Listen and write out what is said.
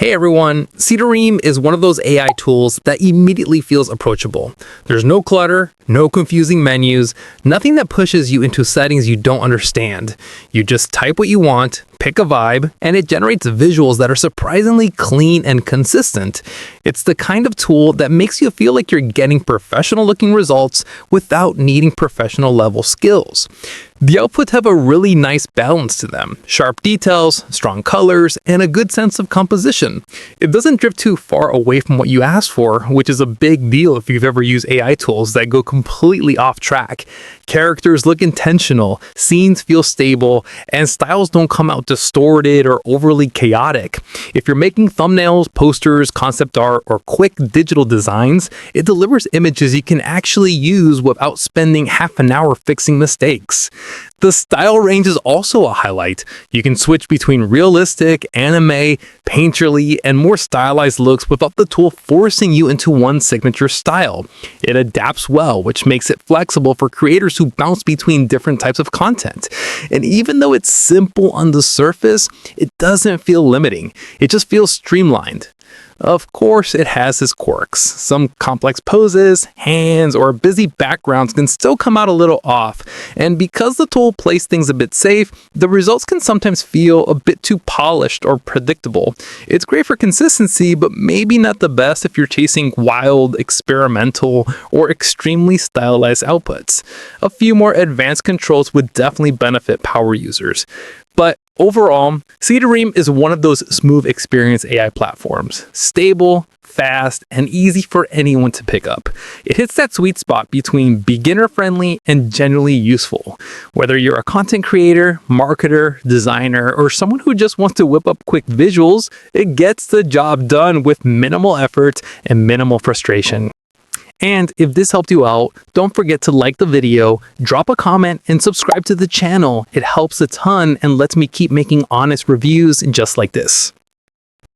Hey everyone, Seedeaream is one of those AI tools that immediately feels approachable. There's no clutter, no confusing menus, nothing that pushes you into settings you don't understand. You just type what you want, pick a vibe, and it generates visuals that are surprisingly clean and consistent. It's the kind of tool that makes you feel like you're getting professional looking results without needing professional level skills. The outputs have a really nice balance to them. Sharp details, strong colors, and a good sense of composition. It doesn't drift too far away from what you asked for, which is a big deal if you've ever used AI tools that go completely off track. Characters look intentional, scenes feel stable, and styles don't come out distorted or overly chaotic. If you're making thumbnails, posters, concept art, or quick digital designs, it delivers images you can actually use without spending half an hour fixing mistakes. The style range is also a highlight. You can switch between realistic, anime, painterly, and more stylized looks without the tool forcing you into one signature style. It adapts well, which makes it flexible for creators who bounce between different types of content. And even though it's simple on the surface, it doesn't feel limiting. It just feels streamlined. Of course, it has its quirks. Some complex poses, hands, or busy backgrounds can still come out a little off, and because the tool plays things a bit safe, the results can sometimes feel a bit too polished or predictable. It's great for consistency, but maybe not the best if you're chasing wild, experimental, or extremely stylized outputs. A few more advanced controls would definitely benefit power users. But overall, Seedeaream is one of those smooth experience AI platforms. Stable, fast, and easy for anyone to pick up. It hits that sweet spot between beginner-friendly and genuinely useful. Whether you're a content creator, marketer, designer, or someone who just wants to whip up quick visuals, it gets the job done with minimal effort and minimal frustration. And if this helped you out, don't forget to like the video, drop a comment, and subscribe to the channel. It helps a ton and lets me keep making honest reviews just like this.